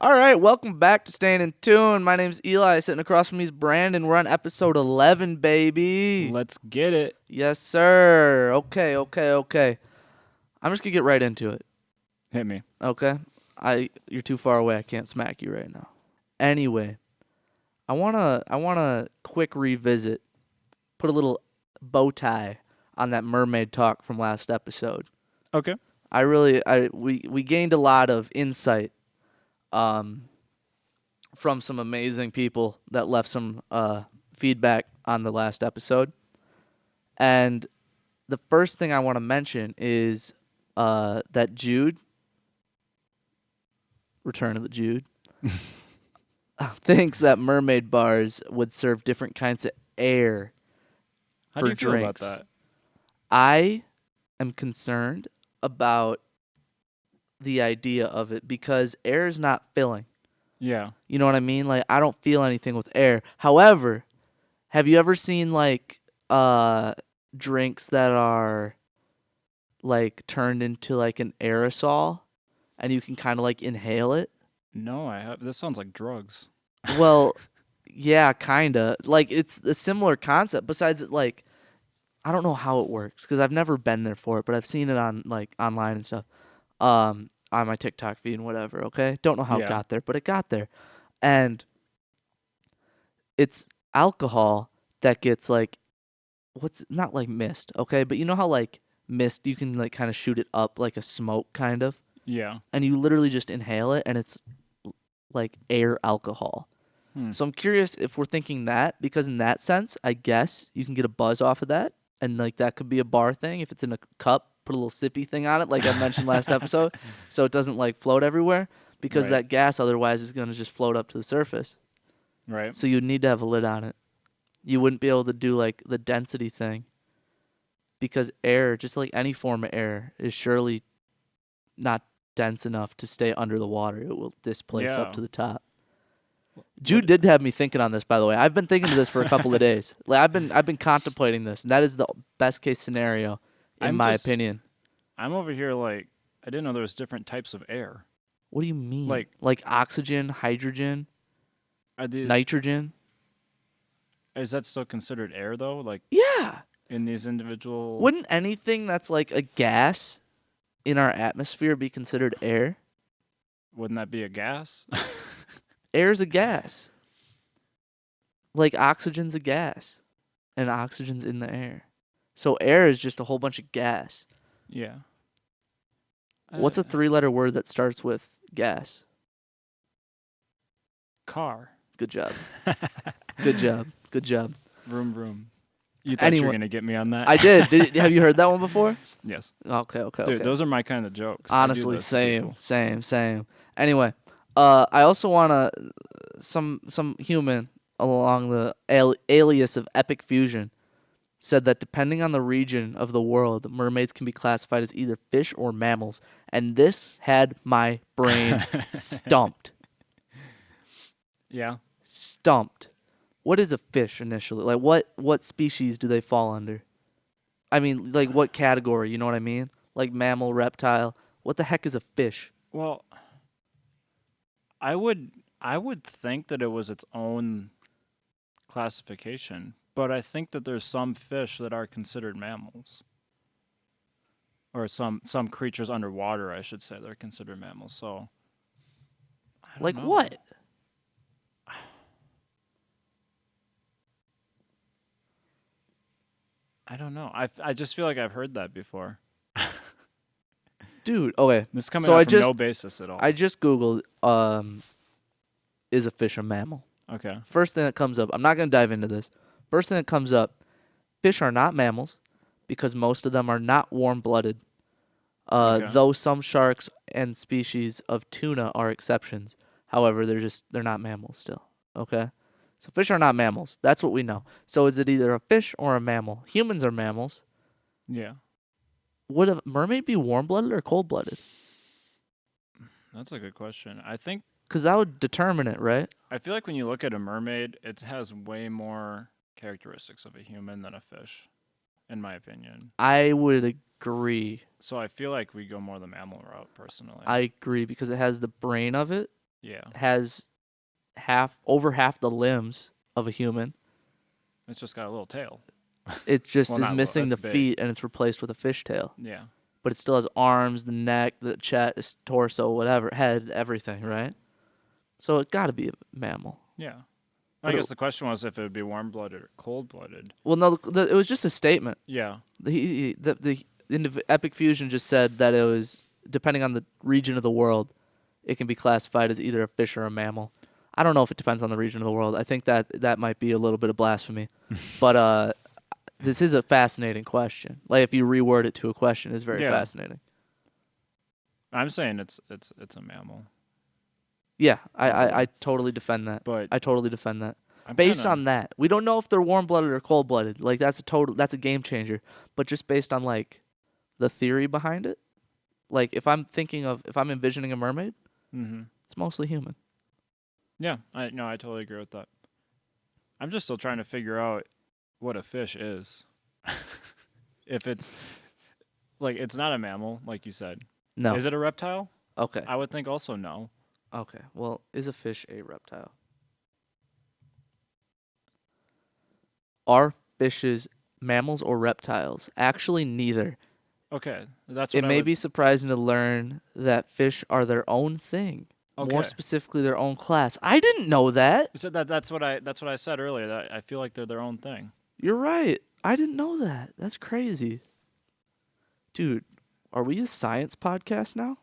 All right, welcome back to Staying in Tune. My name's Eli. Sitting across from me is Brandon. We're on episode 11, baby. Let's get it. Yes, sir. Okay. I'm just gonna get right into it. Hit me. Okay. You're too far away. I can't smack you right now. Anyway, I wanna quick revisit, put a little bow tie on that mermaid talk from last episode. Okay. We gained a lot of insight from some amazing people that left some feedback on the last episode. And the first thing I want to mention is that Jude, Return of the Jude, thinks that mermaid bars would serve different kinds of air How for do you feel drinks. about that? I am concerned about the idea of it because air is not filling. Yeah. You know what I mean? Like, I don't feel anything with air. However, have you ever seen like drinks that are like turned into like an aerosol and you can kind of like inhale it? No, I have. This sounds like drugs. Well, yeah, kind of. Like, it's a similar concept. Besides, it's like, I don't know how it works because I've never been there for it, but I've seen it on like online and stuff. On my TikTok feed and whatever, okay? Don't know how it got there, but it got there. And it's alcohol that gets like what's not like mist, okay? But you know how like mist you can like kind of shoot it up like a smoke kind of? Yeah. And you literally just inhale it and it's like air alcohol. So I'm curious if we're thinking that because in that sense, I guess you can get a buzz off of that and like that could be a bar thing if it's in a cup. Put a little sippy thing on it, like I mentioned last episode, so it doesn't like float everywhere because that gas otherwise is going to just float up to the surface. Right. So you'd need to have a lid on it. You wouldn't be able to do like the density thing because air, just like any form of air, is surely not dense enough to stay under the water. It will displace up to the top. Jude did have me thinking on this, by the way. I've been thinking of this for a couple of days. Like I've been contemplating this, and that is the best case scenario. In my opinion. I'm over here like, I didn't know there was different types of air. What do you mean? Like oxygen, hydrogen, nitrogen? Is that still considered air, though? Like, yeah. In these individual... Wouldn't anything that's like a gas in our atmosphere be considered air? Wouldn't that be a gas? Air's a gas. Like oxygen's a gas. And oxygen's in the air. So air is just a whole bunch of gas. Yeah. What's a three-letter word that starts with gas? Car. Good job. Good job. Vroom, vroom. You thought you were going to get me on that? I did. Have you heard that one before? Yes. Okay. Dude, those are my kind of jokes. Honestly, same. Anyway, I also want some human along the alias of Epic Fusion said that depending on the region of the world, mermaids can be classified as either fish or mammals. And this had my brain stumped. Yeah. Stumped. What is a fish initially? Like what species do they fall under? I mean, like what category, you know what I mean? Like mammal, reptile. What the heck is a fish? Well, I would think that it was its own classification. But I think that there's some fish that are considered mammals. Or some creatures underwater, I should say, that are considered mammals. So, I don't know. What? I don't know. I just feel like I've heard that before. Dude, okay. This is coming out from no basis at all. I just Googled, is a fish a mammal? Okay. First thing that comes up, I'm not going to dive into this. First thing that comes up, fish are not mammals because most of them are not warm-blooded, though some sharks and species of tuna are exceptions. However, they're not mammals still, okay? So fish are not mammals. That's what we know. So is it either a fish or a mammal? Humans are mammals. Yeah. Would a mermaid be warm-blooded or cold-blooded? That's a good question. I think... Because that would determine it, right? I feel like when you look at a mermaid, it has way more characteristics of a human than a fish, in my opinion. I would agree. So I feel like we go more the mammal route, personally. I agree because it has the brain of it. Yeah. has over half the limbs of a human. It's just got a little tail. It just Well, is not little. missing That's the big. feet, and it's replaced with a fishtail. Yeah. But it still has arms, the neck, the chest, torso, whatever, head, everything, right? So it got to be a mammal. Yeah. I But guess the question was if it would be warm-blooded or cold-blooded. well, no, it was just a statement. Yeah. The Epic Fusion just said that it was depending on the region of the world, it can be classified as either a fish or a mammal. I don't know if it depends on the region of the world. I think that might be a little bit of blasphemy, but this is a fascinating question. Like if you reword it to a question, it's very Yeah. fascinating. I'm saying it's a mammal, Yeah, I totally defend that. but I totally defend that. I'm Based kinda, on that, we don't know if they're warm blooded or cold blooded. Like that's a game changer. But just based on like the theory behind it, like if I'm envisioning a mermaid, Mm-hmm. it's mostly human. Yeah. I totally agree with that. I'm just still trying to figure out what a fish is. If it's like it's not a mammal, like you said. No. Is it a reptile? Okay. I would think also no. Okay. Well, is a fish a reptile? Are fishes mammals or reptiles? Actually, neither. Okay, that's It what I may would. be surprising to learn that fish are their own thing. Okay, More specifically, their own class. I didn't know that. you said that. That's what I said earlier. That I feel like they're their own thing. You're right. I didn't know that. That's crazy. Dude, are we a science podcast now?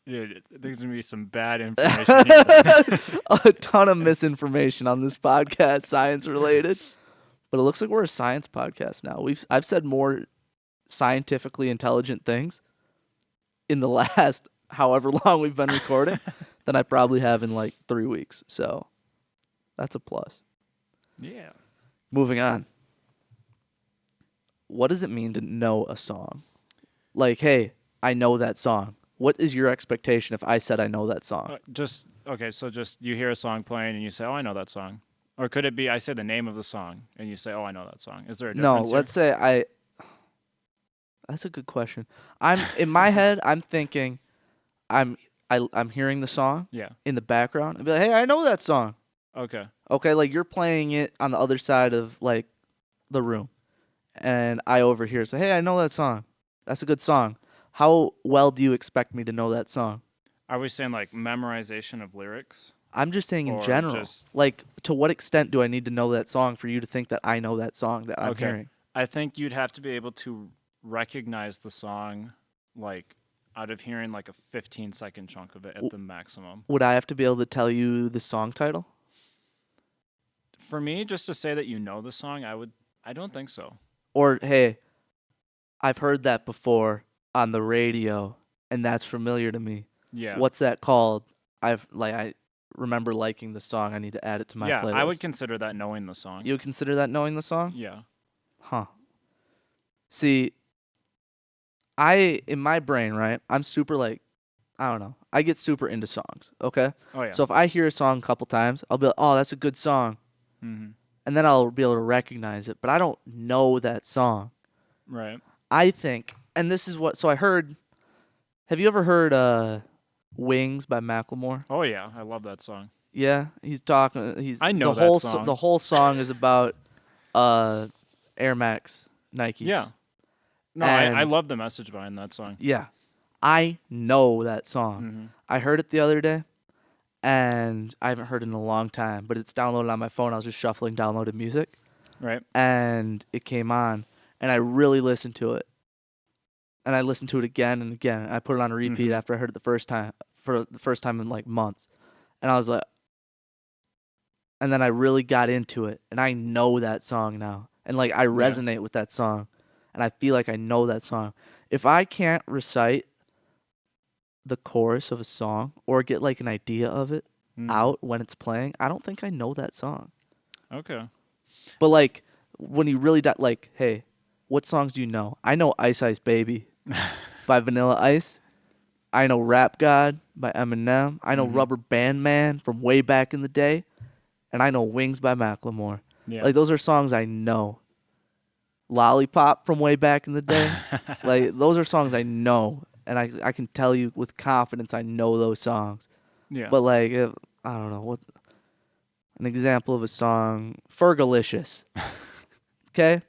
Dude, there's gonna be some bad information here. A ton of misinformation on this podcast, science related. But it looks like we're a science podcast now. I've said more scientifically intelligent things in the last however long we've been recording than I probably have in like 3 weeks. So that's a plus. Yeah. Moving on. What does it mean to know a song? Like, hey, I know that song. What is your expectation if I said I know that song? Just okay. So just you hear a song playing and you say, "Oh, I know that song," or could it be I say the name of the song and you say, "Oh, I know that song"? Is there a No, difference here? let's say I. That's a good question. I'm in my head. I'm thinking, I'm hearing the song Yeah. in the background. I'd be like, hey, I know that song. Okay. Okay, like you're playing it on the other side of like the room, and I overhear say, hey, I know that song. That's a good song. How well do you expect me to know that song? Are we saying like memorization of lyrics I'm just saying in or general. just Like, to what extent do I need to know that song for you to think that I know that song that I'm okay? hearing? I think you'd have to be able to recognize the song, like out of hearing like a 15-second chunk of it at the maximum. Would I have to be able to tell you the song title? For me, just to say that you know the song, I don't think so. Or, hey, I've heard that before on the radio, and that's familiar to me. Yeah. What's that called? I remember liking the song. I need to add it to my Yeah, playlist. I would consider that knowing the song. You would consider that knowing the song? Yeah. Huh. See, in my brain, right? I'm super like, I don't know. I get super into songs. Okay. Oh yeah. So if I hear a song a couple times, I'll be like, oh, that's a good song, Mm-hmm. and then I'll be able to recognize it. But I don't know that song. Right. I think, and this is what. So I heard. Have you ever heard "Wings" by Macklemore? Oh yeah, I love that song. Yeah, he's talking. I know the whole that song. The whole song is about Air Max Nikes. Yeah. No, I And- love the message behind that song. Yeah, I know that song. Mm-hmm. I heard it the other day, and I haven't heard it in a long time. But it's downloaded on my phone. I was just shuffling downloaded music, Right. and it came on, and I really listened to it. And I listened to it again and again. I put it on a repeat Mhm. after I heard it the first time, for the first time in like months. And I was like, and then I really got into it, and I know that song now. And like I resonate with that song, and I feel like I know that song. If I can't recite the chorus of a song or get like an idea of it Mhm. out when it's playing, I don't think I know that song. Okay. But like when you really like, hey, what songs do you know? I know Ice Ice Baby by Vanilla Ice. I know Rap God by Eminem. I know Mhm. Rubber Band Man from way back in the day. And I know Wings by Macklemore. Yeah. Like those are songs I know. Lollipop from way back in the day. Like those are songs I know. And I can tell you with confidence I know those songs. Yeah. But like, if, I don't know what's an example of a song, Fergalicious. Okay,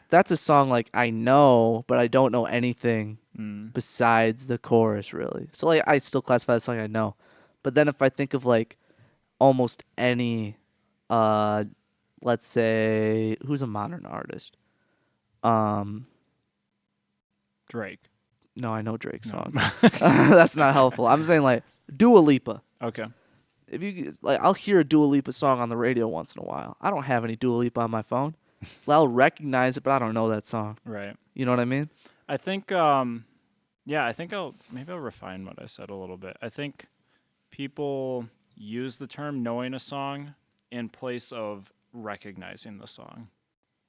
that's a song like I know, but I don't know anything Mm. besides the chorus really. So like, I still classify that song I know. But then if I think of like almost any, uh, let's say who's a modern artist, um, Drake. no, I know Drake No. songs. That's not helpful. I'm saying like Dua Lipa. Okay. If you like, I'll hear a Dua Lipa song on the radio once in a while. I don't have any Dua Lipa on my phone. I'll recognize it, but I don't know that song. Right. You know what I mean? I think yeah, I think I'll refine what I said a little bit. I think people use the term knowing a song in place of recognizing the song.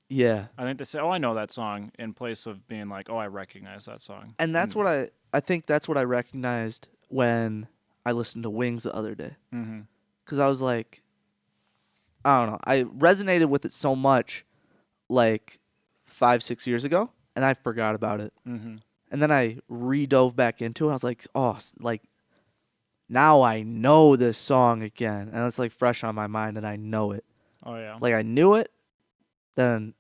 Yeah. I think they say, "Oh, I know that song," in place of being like, "Oh, I recognize that song." And that's what I think that's what I recognized when I listened to Wings the other day. Mhm. Cuz I was like, I don't know. I resonated with it so much like 5, 6 years ago, and I forgot about it. Mhm. And then I redove back into it. I was like, oh, like now I know this song again, and it's like fresh on my mind, and I know it. Oh yeah. Like I knew it, then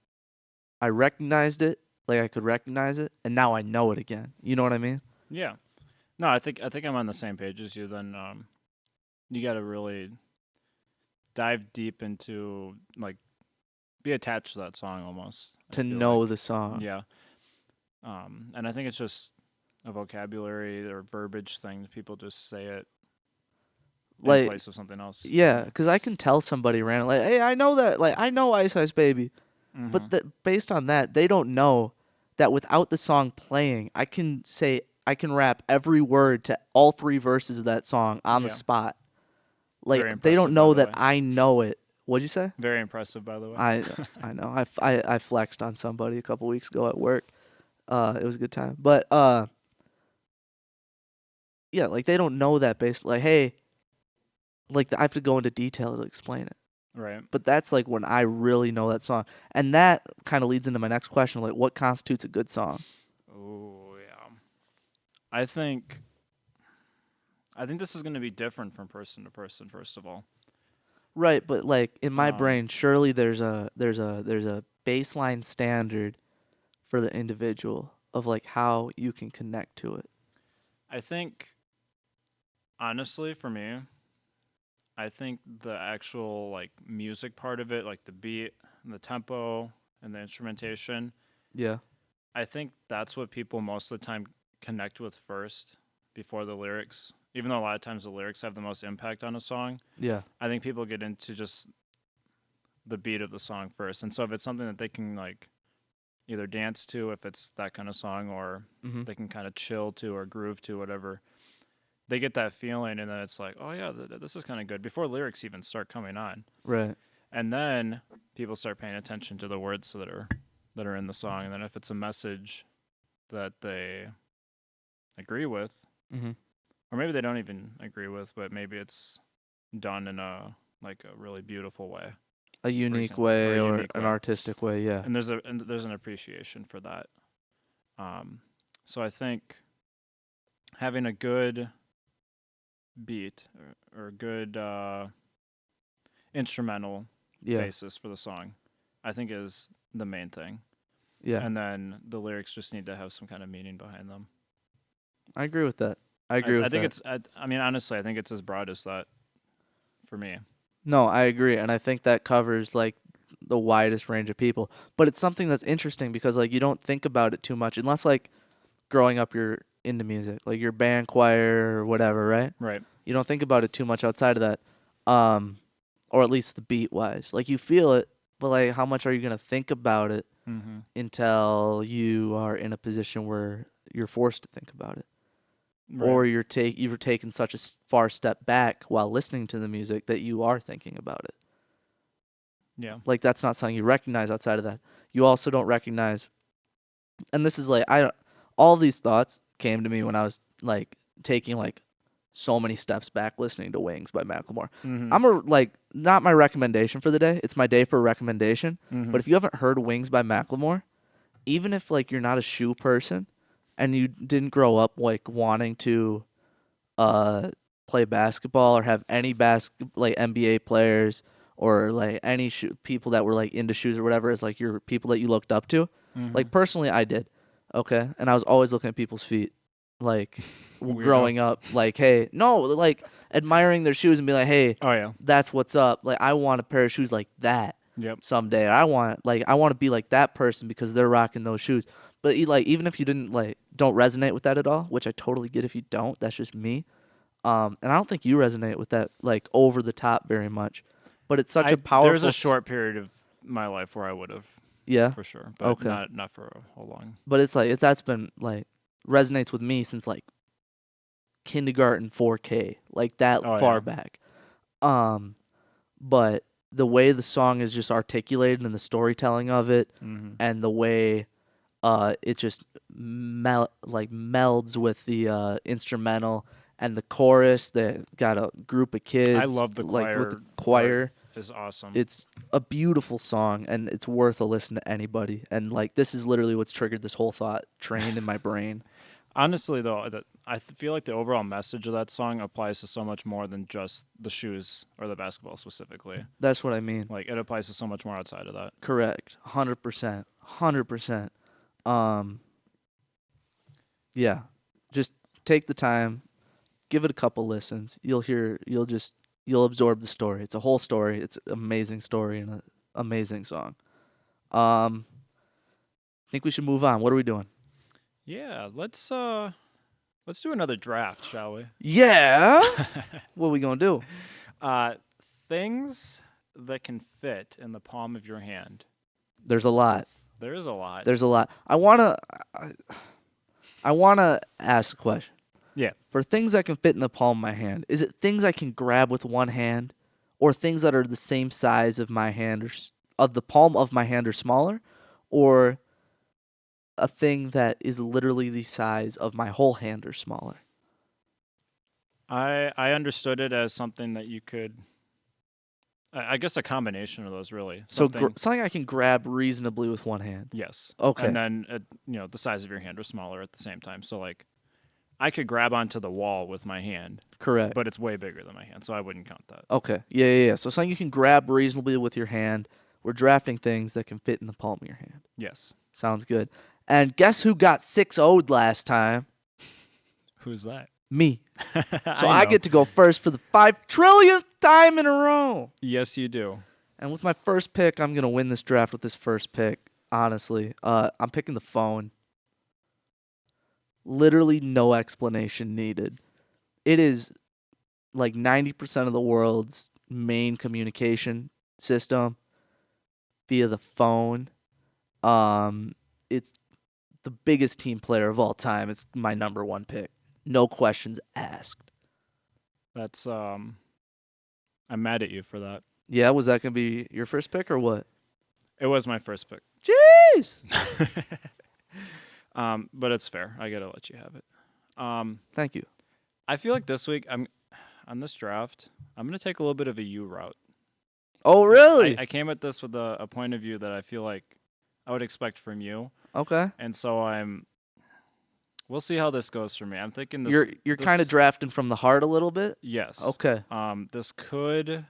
I recognized it, like I could recognize it, and now I know it again. You know what I mean? Yeah. No, I think I'm on the same page as you. Then you got to really dive deep into like be attached to that song almost. I To feel know like the song. yeah. And I think it's just a vocabulary or verbiage thing. People just say it in Like, place of something else. yeah, because I can tell somebody randomly, like, hey, I know that, like, I know Ice Ice Baby. Mm-hmm. But based on that, they don't know that without the song playing, I can rap every word to all three verses of that song on the Yeah. spot. Very Like they don't impressive, by know the that way. I know it. What'd you say? Very impressive, by the way. I I know. I flexed on somebody a couple weeks ago at work. It was a good time. But yeah, like they don't know that based like hey, like I have to go into detail to explain it. Right. But that's like when I really know that song. And that kind of leads into my next question, like what constitutes a good song? Oh yeah. I think I think this is going to be different from person to person. First of all, Right, but like in my um, brain, surely there's a baseline standard for the individual of like how you can connect to it. I think honestly, for me, I think the actual like music part of it, like the beat, and the tempo, and the instrumentation, Yeah. I think that's what people most of the time connect with first before the lyrics. Even though a lot of times the lyrics have the most impact on a song, Yeah. I think people get into just the beat of the song first. And so if it's something that they can like either dance to if it's that kind of song or Mhm. they can kind of chill to or groove to whatever, they get that feeling and then it's like, "Oh yeah, this is kind of good" before lyrics even start coming on. Right. And then people start paying attention to the words that are in the song and then if it's a message that they agree with Mhm. or maybe they don't even agree with, but maybe it's done in a like a really beautiful way, A for unique example, or way a or unique an way. artistic way, yeah. And there's an appreciation for that. So I think having a good beat or a good instrumental Yeah. basis for the song, I think is the main thing. Yeah. And then the lyrics just need to have some kind of meaning behind them. I agree with that. I I, agree I with think that. it's, I mean, honestly, I think it's as broad as that for me. No, I agree, and I think that covers like the widest range of people. But it's something that's interesting because like you don't think about it too much unless like growing up you're into music, like your band choir or whatever, right? Right. You don't think about it too much outside of that. Um or at least the beat wise. Like you feel it, but like how much are you going to think about it Mm-hmm. until you are in a position where you're forced to think about it? Right. Or you've taken such a far step back while listening to the music that you are thinking about it. Yeah. Like that's not something you recognize outside of that. You also don't recognize, and this is like I don't. All these thoughts came to me when I was like taking like so many steps back listening to Wings by Macklemore. Mm-hmm. I'm a like not my recommendation for the day. It's my day for a recommendation. Mm-hmm. But if you haven't heard Wings by Macklemore, even if like you're not a shoe person and you didn't grow up like wanting to uh play basketball or have any like NBA players or like any people that were like into shoes or whatever as like your people that you looked up to? Mm-hmm. Like personally, I did. Okay, and I was always looking at people's feet, like Weirdo. growing up. Like, hey, no, like admiring their shoes and be like, hey, Oh yeah. that's what's up. Like, I want a pair of shoes like that Yep. someday. I want to be like that person because they're rocking those shoes. But like even if you didn't like don't resonate with that at all, which I totally get if you don't, that's just me. And I don't think you resonate with that like over the top very much. But it's such a There's powerful a short period of my life where I would have, yeah. for sure, but Okay. not for a whole long. But it's like that's been like resonates with me since like kindergarten 4K, like that Oh far yeah. back. Um but the way the song is just articulated and the storytelling of it Mm-hmm. and the way it just melds with the instrumental and the chorus that got a group of I kids love the like with the choir part. choir. Is awesome. It's a beautiful song and it's worth a listen to anybody. And like this is literally what's triggered this whole thought train in my brain. Honestly, though, feel like the overall message of that song applies to so much more than just the shoes or the basketball specifically. That's what I mean. Like it applies to so much more outside of that. Correct. 100%. 100%. Um yeah. Just take the time, give it a couple listens. You'll absorb the story. It's a whole story. It's an amazing story and an amazing song. Think we should move on. What are we doing? Yeah, let's do another draft, shall we? Yeah. What are we gonna do? uh, things that can fit in the palm of your hand. There's a lot. There is a lot. There's a lot. I wanna ask a question. Yeah. For things that can fit in the palm of my hand, is it things I can grab with one hand, or things that are the same size of my hand of the palm of my hand or smaller, or a thing that is literally the size of my whole hand or smaller? I understood it as something that you could. I guess a combination of those, really. So Something. something I can grab reasonably with one hand. Yes. And Okay. then the size of your hand or smaller at the same time. So like, I could grab onto the wall with my hand, Correct. but it's way bigger than my hand, so I wouldn't count that. Okay. Yeah. So something you can grab reasonably with your hand. We're drafting things that can fit in the palm of your hand. Yes. Sounds good. And guess who got 6-0'd last time? Who's that? Me. So I I know. get to go first for the 5 trillionth time in a row. Yes, you do. And with my first pick, I'm gonna win this draft with this first pick. Honestly, I'm picking the phone. Literally no explanation needed. It is like 90% of the world's main communication system via the phone. It's the biggest team player of all time. It's my number one pick. No questions asked. That's I'm mad at you for that. Yeah, was that gonna be your first pick or what? It was my first pick. Jeez. But it's fair. I gotta let you have it. Thank you. I feel like this week I'm on this draft. I'm gonna take a little bit of a you route. Oh, really? I came at this with a point of view that I feel like I would expect from you, Okay. and so we'll see how this goes for me. I'm thinking this. You're this- kind of drafting from the heart a little bit. Yes. Okay. This could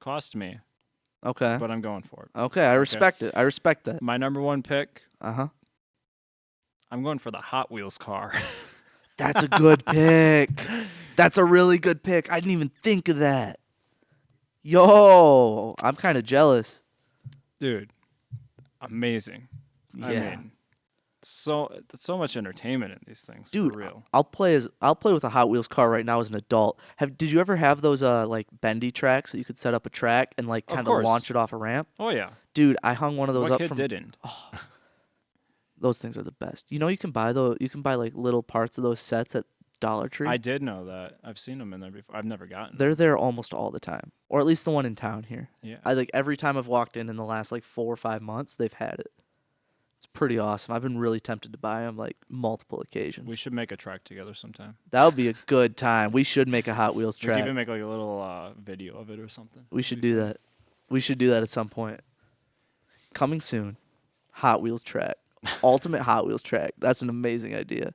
cost me, Okay. but I'm going for it. Okay. I respect it. I respect that. My number one pick. Uh-huh. I'm going for the Hot Wheels car. That's a good pick. That's a really good pick. I didn't even think of that. Yo, I'm kind of jealous. Dude, amazing. Yeah. I mean, so much entertainment in these things. Dude, for real. I'll play with a Hot Wheels car right now as an adult. Did you ever have those like bendy tracks that you could set up a track and like Of kind of course. launch it off a ramp? Oh yeah. Dude, I hung one of those What up kid from didn't? those things are the best. You know you can buy like little parts of those sets at Dollar Tree. I did know that. I've seen them in there before. I've never gotten. They're there almost all the time. Or at least the one in town here. Yeah. I like every time I've walked in the last like 4 or 5 months, they've had it. It's pretty awesome. I've been really tempted to buy them like multiple occasions. We should make a track together sometime. That would be a good time. We should make a Hot Wheels We track. could even make like a little video of it or something. We should do that. We should do that at some point. Coming soon. Hot Wheels track. Ultimate Hot Wheels track. That's an amazing idea.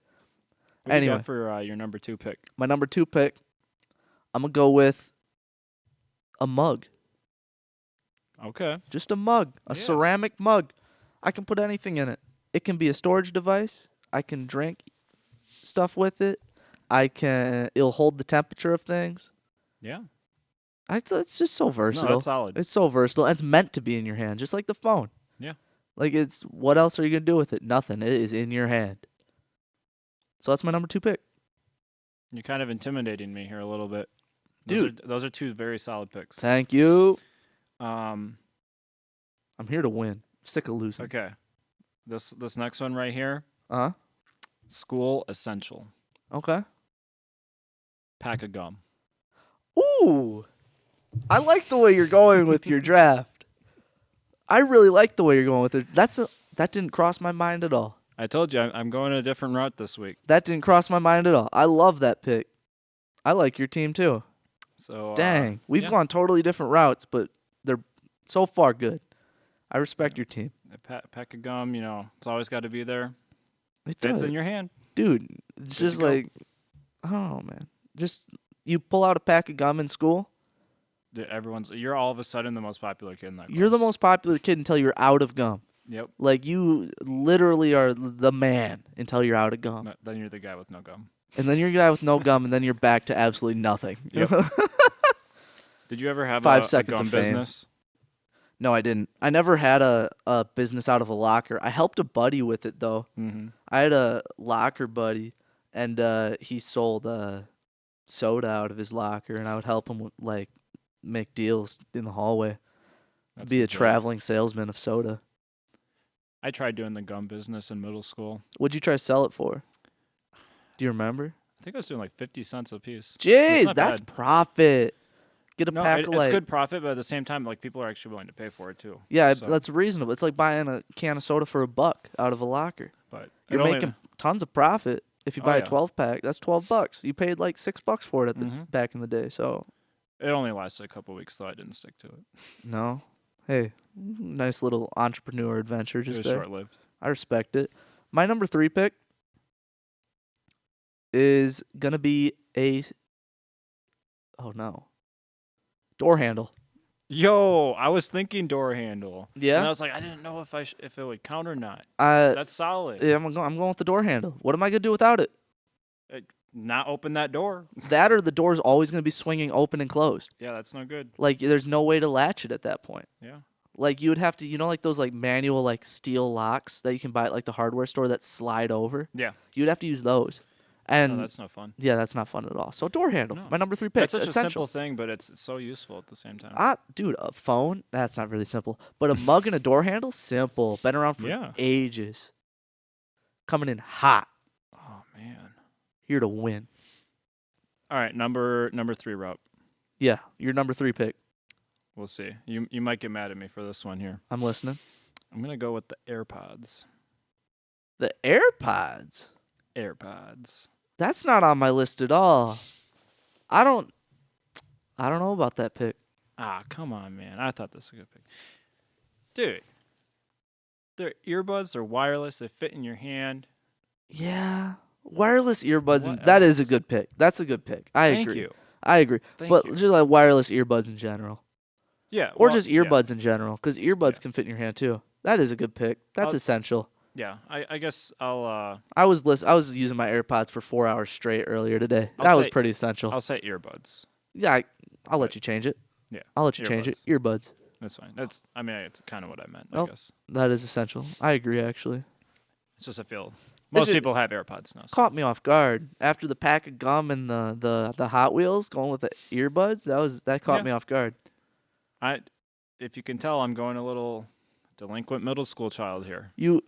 What do you Anyway. got for your number 2 pick? My number 2 pick, I'm gonna go with a mug. Okay. Just a mug, a Yeah. ceramic mug. I can put anything in it. It can be a storage device. I can drink stuff with it. It'll hold the temperature of things. Yeah. It's just so No, that's versatile. solid. It's so versatile. And it's meant to be in your hand, just like the phone. Yeah. Like what else are you gonna do with it? Nothing. It is in your hand. So that's my number 2 pick. You're kind of intimidating me here a little bit. Dude. Those are two very solid picks. Thank you. Um. I'm here to win. Sick of losing. Okay. This next one right here. Uh-huh. School essential. Okay. Pack of gum. Ooh. I like the way you're going with your draft. I really like the way you're going with it. That didn't cross my mind at all. I told you I'm going a different route this week. That didn't cross my mind at all. I love that pick. I like your team too. So Dang. We've yeah. gone totally different routes, but they're so far good. I respect your team. A pack of gum, it's always got to be there. It Fits does. in your hand. Dude, it's Good just to go. like, I don't know, man. Just, you pull out a pack of gum in school, You're all of a sudden the most popular kid in that class. you're the most popular kid until you're out of gum. Yep. Like, you literally are the man until you're out of gum. No, then you're the guy with no gum. And then you're the guy with no gum, and then you're back to absolutely nothing. Yep. Did you ever have 5 a seconds gum of fame. business? No, I didn't. I never had a business out of a locker. I helped a buddy with it, though. Mm-hmm. I had a locker buddy, and he sold soda out of his locker, and I would help him with, like, make deals in the hallway. That's Be a legit. traveling salesman of soda. I tried doing the gum business in middle school. What'd you try to sell it for? Do you remember? I think I was doing like 50 cents a piece. Jeez, not that's bad. profit. Get a No, pack it's of like good profit, but at the same time, like people are actually willing to pay for it too. yeah, So, that's reasonable. It's like buying a can of soda for $1 out of a locker. but You're making tons of profit if you buy a yeah. 12 pack. That's $12. You paid like $6 for it back in the day. So it only lasted a couple weeks, though I didn't stick to it. no, hey, nice little entrepreneur adventure It just was there. short-lived. I respect it. My number 3 pick is gonna be door handle. Yo, I was thinking door handle. Yeah? And I was like, I didn't know if if it would count or not. Uh, That's solid. yeah, I'm going with the door handle. What am I gonna do without it? Not open that door. That or the door's always gonna be swinging open and closed. Yeah, that's no good. Like there's no way to latch it at that point. Yeah. Like you would have to, like those like manual like steel locks that you can buy at like the hardware store that slide over. Yeah. You'd have to use those. And No, that's no fun. yeah, that's not fun at all. So door handle, No. my number 3 pick. That's such essential. a simple thing, but it's so useful at the same time. Dude, a phone, that's not really simple. But a mug and a door handle, simple. Been around for Yeah. ages. Coming in hot. Oh man. Here to win. All right, number 3 route. Yeah, your number 3 pick. We'll see. You might get mad at me for this one here. I'm listening. I'm gonna go with the AirPods. The AirPods. AirPods. That's not on my list at all. I don't know about that pick. Ah, come on, man. I thought this was a good pick. Dude, they're earbuds. They're wireless. They fit in your hand. Yeah. Wireless earbuds, What that is a else? good pick. That's a good pick. I Thank agree. you. I agree. Thank But you. just like wireless earbuds in general. Yeah. Or well, just earbuds in general, because earbuds Yeah. can fit in your hand too. That is a good pick. That's I'll- essential. Yeah. I guess I'll I was using my AirPods for 4 hours straight earlier today. I'll That was say- pretty essential. I'll say earbuds. Yeah, I'll let But- you change it. Yeah. I'll let you change it. Earbuds. Earbuds. That's fine. It's kind of what I meant. I Nope. guess That is essential. I agree, actually. it's just I feel most just- people have AirPods now. So. Caught me off guard after the pack of gum and the Hot Wheels going with the earbuds. That caught Yeah. me off guard. If you can tell, I'm going a little delinquent middle school child here. You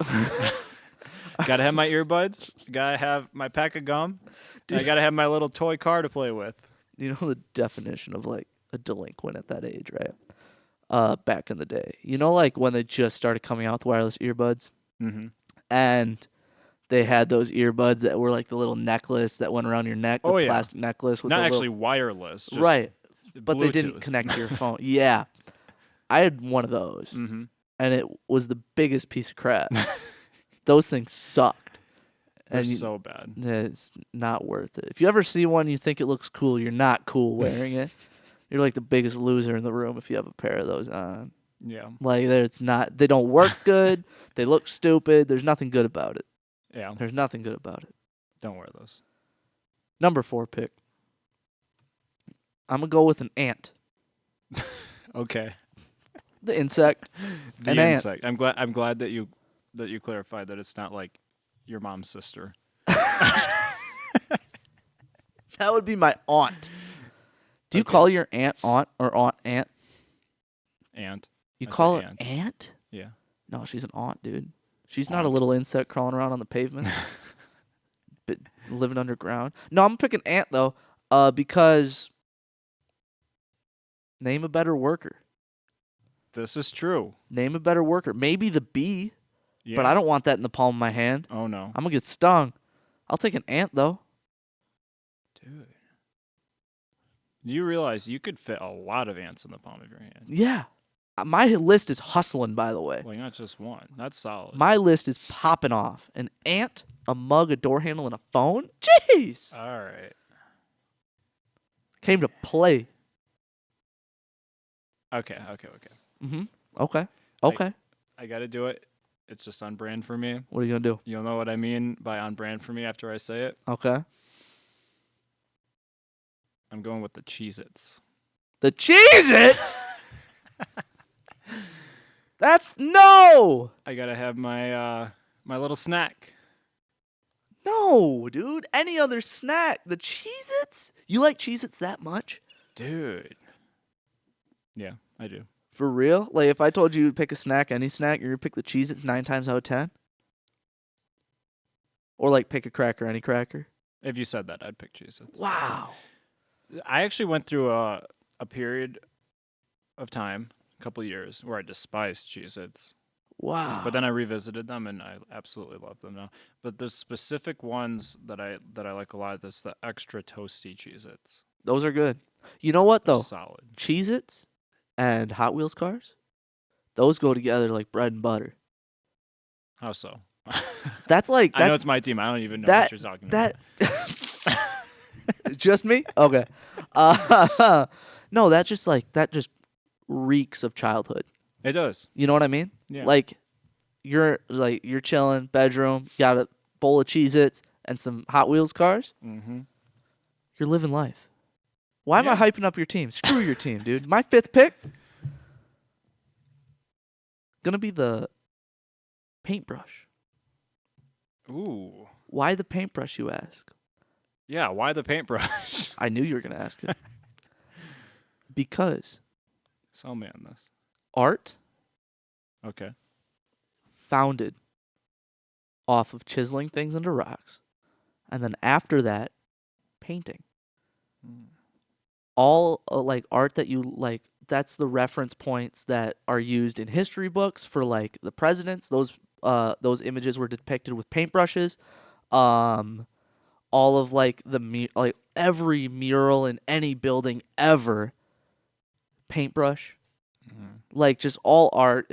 Gotta have my earbuds. Gotta have my pack of gum. And I gotta have my little toy car to play with. you know the definition of like a delinquent at that age, right? Back in the day, like when they just started coming out with wireless earbuds, Mm-hmm. and they had those earbuds that were like the little necklace that went around your neck, the Oh, yeah. plastic necklace with Not the actually little, wireless. Just right? But they didn't Bluetooth. connect to your phone. Yeah, I had one of those, Mm-hmm. and it was the biggest piece of crap. Those things sucked. They're and so bad. it's not worth it. If you ever see one, you think it looks cool. You're not cool wearing it. You're like the biggest loser in the room if you have a pair of those on. Yeah. Like it's not. They don't work good. They look stupid. There's nothing good about it. Yeah. There's nothing good about it. Don't wear those. Number 4 pick. I'm gonna go with an ant. Okay. The insect. The An ant. insect. I'm glad that you clarified that it's not like your mom's sister. That would be my aunt. Do you Okay. call your aunt or aunt ant? Aunt. You I call say her aunt. aunt? Yeah. No, she's an aunt, dude. She's not a Aunt. little insect crawling around on the pavement, but living underground. No, I'm picking ant though, because name a better worker. This is true. Name a better worker. Maybe the bee, Yeah. but I don't want that in the palm of my hand. Oh no. I'm gonna get stung. I'll take an ant though. Dude. Do you realize you could fit a lot of ants in the palm of your hand? Yeah. My list is hustling, by the way. Like not just one. That's solid. My list is popping off. An ant, a mug, a door handle, and a phone? Jeez. All right. Came to play. Okay. Mm-hmm. Okay. Okay. I got to do it. It's just on brand for me. What are you gonna do? You'll know what I mean by on brand for me after I say it. Okay. I'm going with the Cheez-Its. The Cheez-Its? That's no. I got to have my my little snack. No, dude. Any other snack? The Cheez-Its? You like Cheez-Its that much? Dude. Yeah, I do. For real? Like if I told you to pick a snack, any snack, you're gonna pick the Cheez-Its 9 times out of 10? Or like pick a cracker, any cracker? If you said that, I'd pick Cheez-Its. Wow. I actually went through a period of time, a couple years, where I despised Cheez-Its. Wow. But then I revisited them and I absolutely love them now. But there's specific ones that I like a lot. That's the extra toasty Cheez-Its. Those are good. You know what They're though? solid. Cheez-Its and Hot Wheels cars, those go together like bread and butter. How so? That's like I know it's my team. I don't even know what you're talking about. Just me? Okay. No, that just reeks of childhood. It does. You know what I mean? Yeah. Like you're chilling, bedroom, got a bowl of Cheez-Its and some Hot Wheels cars. Mm-hmm. You're living life. Why am I Yeah. hyping up your team? Screw your team, dude. My 5th pick gonna be the paintbrush. Ooh. Why the paintbrush, you ask? Yeah, why the paintbrush? I knew you were gonna ask it. Because Sell me on this. art Okay. founded off of chiseling things into rocks, and then after that, painting. All like art that you like, that's the reference points that are used in history books for like the presidents. Those images were depicted with paintbrushes. All of like like every mural in any building ever, paintbrush. Like just all art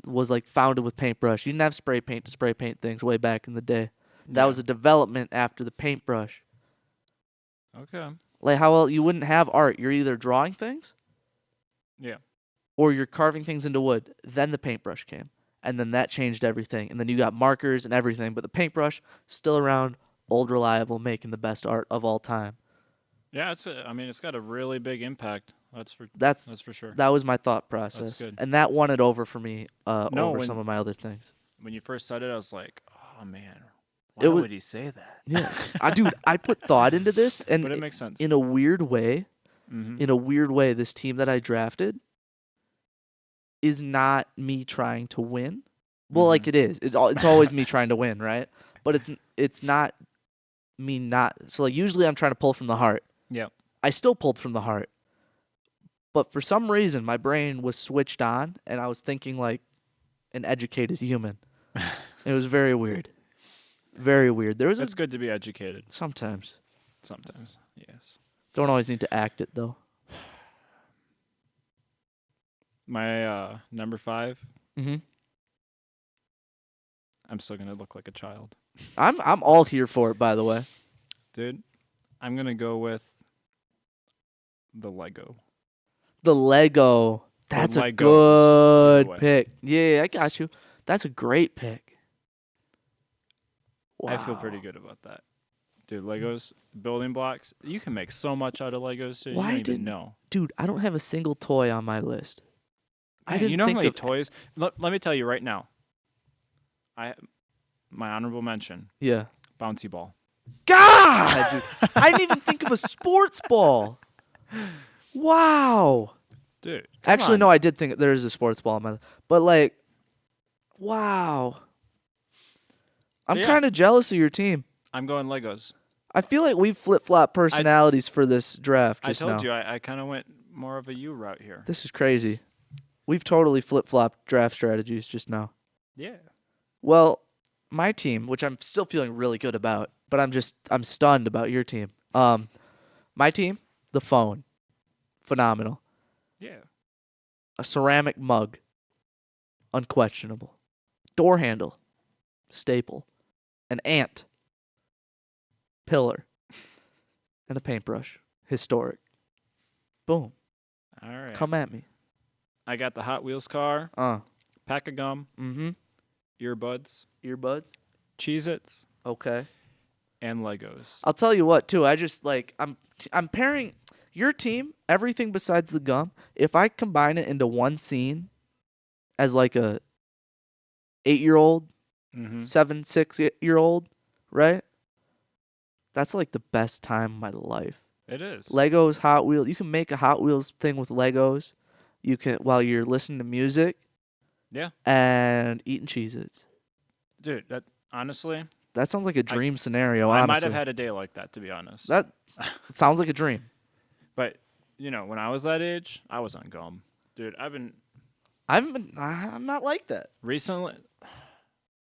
was like founded with paintbrush. You didn't have spray paint to spray paint things way back in the day. That was a development after the paintbrush. Okay. Like how else you wouldn't have art. You're either drawing things Yeah. or you're carving things into wood. Then the paintbrush came. And then that changed everything. And then you got markers and everything. But the paintbrush, still around, old, reliable, making the best art of all time. Yeah, it's got a really big impact. That's for sure. That was my thought process. That's good. And that won it over for me over when- some of my other things. When you first said it, I was like, "Oh man, It why was- would he say that?" Yeah. I put thought into this. And But it makes sense. in a weird way, Mm-hmm. this team that I drafted is not me trying to win. Well, like it is. It's always me trying to win, right? But it's not me not. So like usually I'm trying to pull from the heart. Yeah. I still pulled from the heart. But for some reason my brain was switched on and I was thinking like an educated human. It was very weird. Very weird. It's good to be educated sometimes. sometimes. Yes. Don't always need to act it though. My number 5. Mhm. I'm still gonna look like a child. I'm all here for it, by the way. Dude, I'm gonna go with the Lego. The Lego. Or That's a Legos. Either good way. pick. Yeah, I got you. That's a great pick. I feel pretty Wow. good about that. Dude, Legos, building blocks. You can make so much out of Legos, dude. You don't Why even didn't know. Dude, I don't have a single toy on my list. I Man, you didn't know how think many of toys? Let me tell you right now. I My honorable mention, Yeah. bouncy ball. God, dude. I didn't even think of a sports ball. Wow. Dude, come Actually, on. no, I did think there is a sports ball on my, but like, wow. I'm But yeah, kind of jealous of your team. I'm going Legos. I feel like we've flip flop I personalities for this draft I just told now. you I kind of went more of a you route here. This is crazy. We've totally flip flopped draft strategies just now. Yeah. Well, my team, which I'm still feeling really good about, but I'm stunned about your team. My team, the phone, phenomenal. Yeah. A ceramic mug, unquestionable. Door handle, staple. An ant, pillar, and a paintbrush, historic. Boom. All right. Come at me. I got the Hot Wheels car, Uh. pack of gum, Mm-hmm. earbuds, Earbuds. Cheez-Its, Okay. and Legos. I'll tell you what too. I just like I'm pairing your team, everything besides the gum. If I combine it into one scene as like a 8-year-old, Mm-hmm. 6-year-old, right? That's like the best time of my life. It is. Legos, Hot Wheels. You can make a Hot Wheels thing with Legos. You can while you're listening to music Yeah. and eating Cheez-Its. Dude, that honestly, That sounds like a I dream scenario, I might have honestly. had a day like that, to be honest. That sounds like a dream. But, when I was that age, I was on gum. Dude, I'm not like that. recently,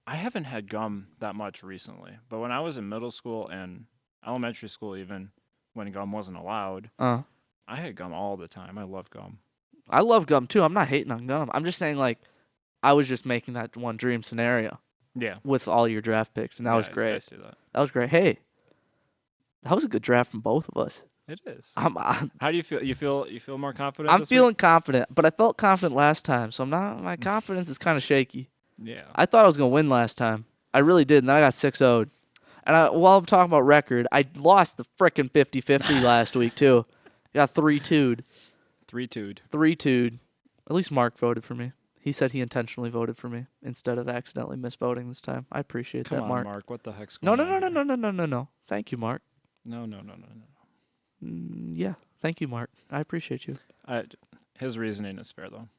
I haven't had gum that much recently. But when I was in middle school and elementary school, even when gum wasn't allowed, I had gum all the time. I love gum. I love gum too. I'm not hating on gum. I'm just saying like I was just making that one dream scenario Yeah. with all your draft picks, and that was I great. see that. That was great. Hey, that was a good draft from both of us. It is. I'm How do you feel? You feel more confident I'm this feeling week? confident, but I felt confident last time, so I'm not. My confidence is kind of shaky. Yeah. I thought I was gonna win last time. I really did, and then I got 6-0'd. And while I'm talking about record, I lost the frickin' 50-50 last week too. Got 3-2'd. 3-2'd. 3-2'd. At least Mark voted for me. He said he intentionally voted for me instead of accidentally misvoting this time. I appreciate Come that, on, Mark. Mark. What the heck's No, going no, on no, no, here? no, no, no, no, no. Thank you, Mark. No. Yeah, thank you, Mark. I appreciate you. His reasoning is fair, though.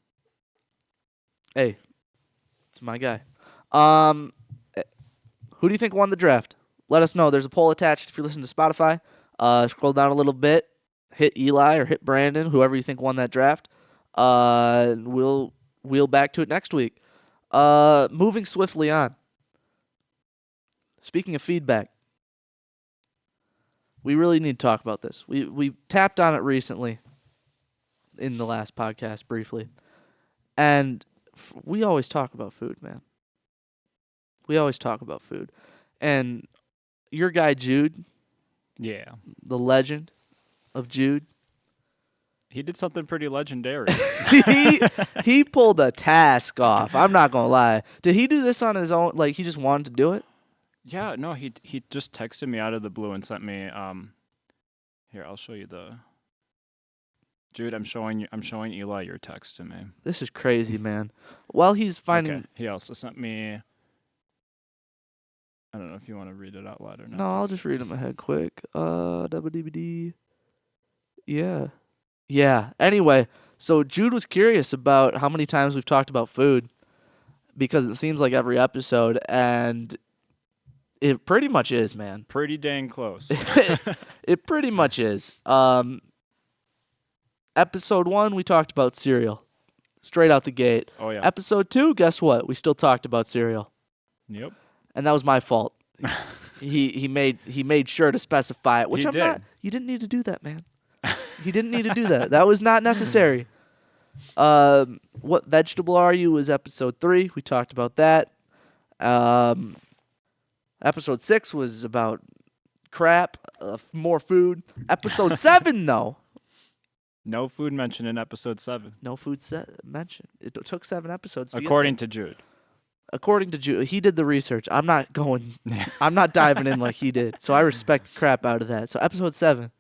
Hey, it's my guy. Who do you think won the draft? Let us know. There's a poll attached if you're listening to Spotify. Scroll down a little bit, hit Eli or hit Brandon, whoever you think won that draft. We'll wheel back to it next week. Moving swiftly on. Speaking of feedback, we really need to talk about this. We tapped on it recently in the last podcast briefly, and we always talk about food, man. We always talk about food, and your guy Jude, Yeah. the legend of Jude, He did something pretty legendary. he he pulled a task off. I'm not gonna lie. Did he do this on his own? Like he just wanted to do it? Yeah, no, he just texted me out of the blue and sent me here, I'll show you Jude, I'm showing Eli your text to me. This is crazy, man. While he's finding, Okay. He also sent me, I don't know if you want to read it out loud or not. no, I'll just read him ahead quick. WDBD. Yeah. Yeah. Anyway, so Jude was curious about how many times we've talked about food because it seems like every episode, and it pretty much is, man. Pretty dang close. It pretty much is. Episode 1, we talked about cereal. Straight out the gate. Oh yeah. Episode 2, guess what? We still talked about cereal. Yep. And that was my fault. He made sure to specify it, which He I'm did. not. You didn't need to do that, man. He didn't need to do that. That was not necessary. What vegetable are you was episode 3. We talked about that. Episode 6 was about crap, more food. Episode 7, though. No food mentioned in episode 7. No food mentioned. It took 7 episodes to According get to Jude. According to Jude, he did the research. I'm not diving in like he did. So I respect the crap out of that. So episode 7,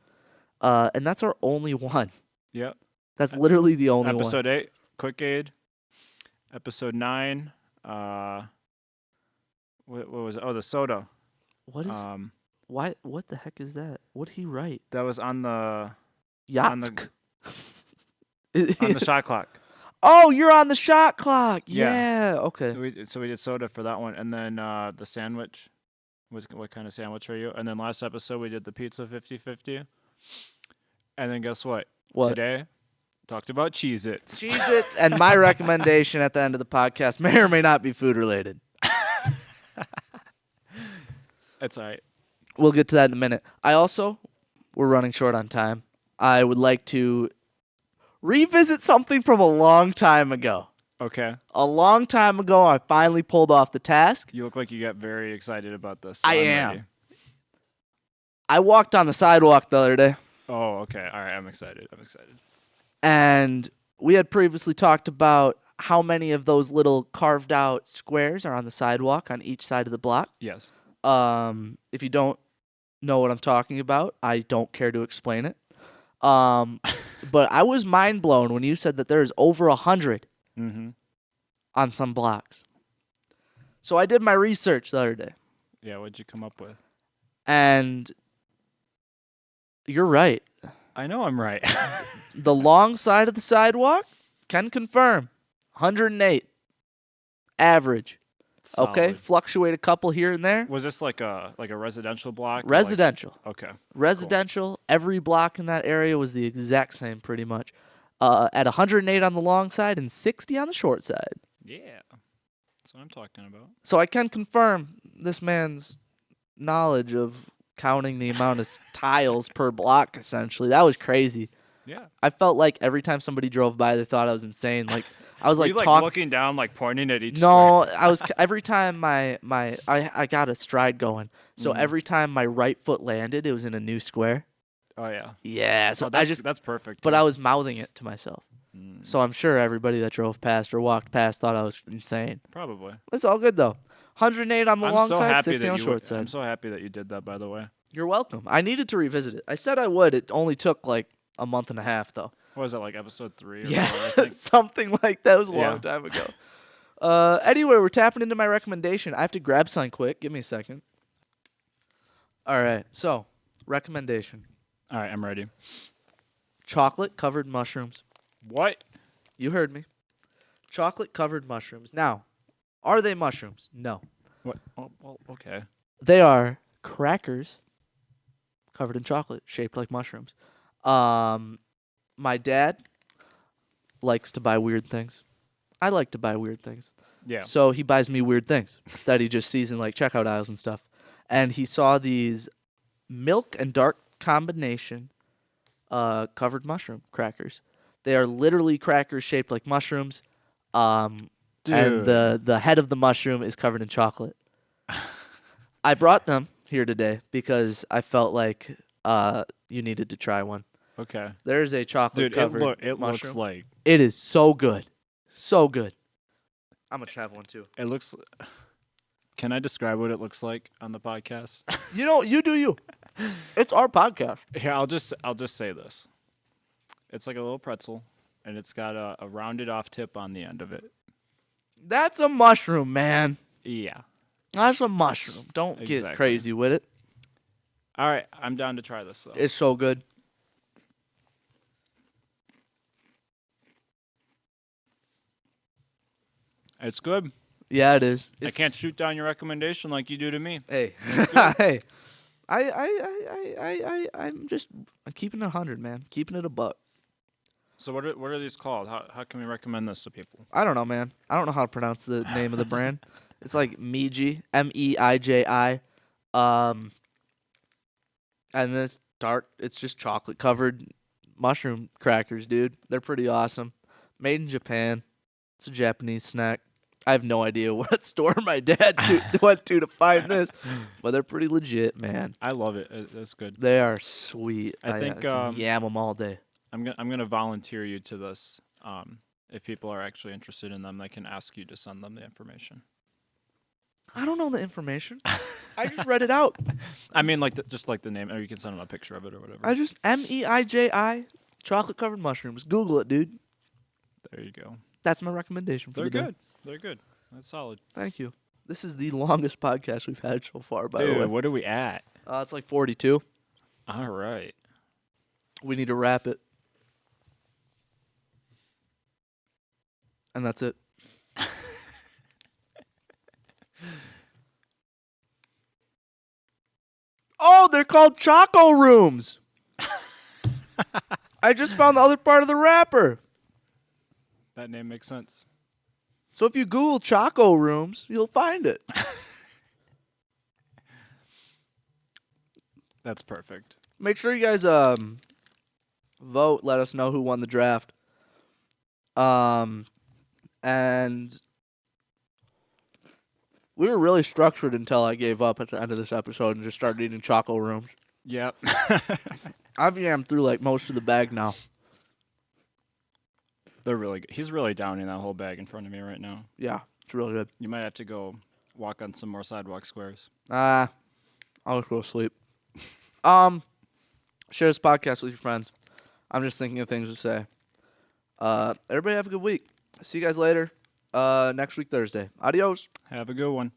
and that's our only one. Yep. That's literally the only Episode one. 8, Quick Aid. Episode 9, what was it? Oh, the soda. What is? Why? What the heck is that? What did he write? That was on the Yatsk. on the shot clock. Oh, you're on the shot clock. Yeah. Yeah. Okay. So we did soda for that one, and then the sandwich. What kind of sandwich are you? And then last episode we did the pizza 50-50. And then guess what? What? Today, talked about Cheez-Its. Cheez-Its, and my recommendation at the end of the podcast may or may not be food related. That's all right. We'll get to that in a minute. We're running short on time. I would like to revisit something from a long time ago. Okay. A long time ago, I finally pulled off the task. You look like you got very excited about this. I I'm am. ready. I walked on the sidewalk the other day. Oh, okay. All right. I'm excited. And we had previously talked about how many of those little carved out squares are on the sidewalk on each side of the block. Yes. If you don't know what I'm talking about, I don't care to explain it. But I was mind blown when you said that there's over 100 on some blocks. So I did my research the other day. Yeah, what'd you come up with? And you're right. I know I'm right. The long side of the sidewalk can confirm 108 average. Okay, Solid. fluctuate a couple here and there. Was this like a residential block? or Residential. Okay. Residential. Every block in that area was the exact same, pretty much. At 108 on the long side and 60 on the short side. Yeah. That's what I'm talking about. So I can confirm this man's knowledge of counting the amount of tiles per block, essentially. That was crazy. Yeah. I felt like every time somebody drove by, they thought I was insane. Like I was Were like, you looking down, like pointing at each No, square? I was every time I got a stride going. So every time my right foot landed, it was in a new square. Oh yeah. Yeah, so that's perfect. but too. I was mouthing it to myself. So I'm sure everybody that drove past or walked past thought I was insane. Probably. It's all good though. 108 on the long so side, happy 60 that on the you short side. I'm so happy that you did that, by the way. You're welcome. I needed to revisit it. I said I would. It only took like a month and a half though. What was that, like episode 3 or Yeah, 4, I think? something like that. It was a Yeah. long time ago. Anyway, we're tapping into my recommendation. I have to grab something quick. Give me a second. All right. So, recommendation. All right, I'm ready. Chocolate covered mushrooms. What? You heard me. Chocolate covered mushrooms. Now, are they mushrooms? No. What? Oh, well, okay. They are crackers covered in chocolate, shaped like mushrooms. My dad likes to buy weird things. I like to buy weird things. Yeah. So he buys me weird things that he just sees in like checkout aisles and stuff. And he saw these milk and dark combination covered mushroom crackers. They are literally crackers shaped like mushrooms. And Dude. the head of the mushroom is covered in chocolate. I brought them here today because I felt like you needed to try one. Okay. There's a chocolate Dude, covered it mushroom. looks like It is so good. So good. I'm going to have one too. it looks. Can I describe what it looks like on the podcast? You do you. It's our podcast. Here, I'll just say this. It's like a little pretzel, and it's got a rounded off tip on the end of it. That's a mushroom, man. Yeah. That's a mushroom. Don't get Exactly. crazy with it. All right, I'm down to try this though. It's so good. It's good. Yeah, it is. I can't shoot down your recommendation like you do to me. Hey, hey. I'm keeping it 100, man. Keeping it a buck. So what are these called? How can we recommend this to people? I don't know, man. I don't know how to pronounce the name of the brand. It's like Meiji, Meiji. And this dark, it's just chocolate covered mushroom crackers, dude. They're pretty awesome. Made in Japan. It's a Japanese snack. I have no idea what store my dad went to find this, but they're pretty legit, man. I love it. That's good. They are sweet. I I think can yam them all day. I'm gonna volunteer you to this. If people are actually interested in them, I can ask you to send them the information. I don't know the information. I just read it out. I mean, like just like the name, or you can send them a picture of it or whatever. I just MEIJI chocolate covered mushrooms. Google it, dude. There you go. That's my recommendation for They're the day. good. They're good. That's solid. Thank you. This is the longest podcast we've had so far, by the way. Dude, what are we at? It's like 42. All right. We need to wrap it. And that's it. Oh, they're called Choco Rooms. I just found the other part of the wrapper. That name makes sense. So if you Google Choco Rooms, you'll find it. That's perfect. Make sure you guys vote. Let us know who won the draft. And we were really structured until I gave up at the end of this episode and just started eating Choco Rooms. Yep. I've yammed through like most of the bag now. They're really good. He's really downing that whole bag in front of me right now. Yeah, it's really good. You might have to go walk on some more sidewalk squares. I'll just go to sleep. Share this podcast with your friends. I'm just thinking of things to say. Everybody have a good week. See you guys later. Next week, Thursday. Adios. Have a good one.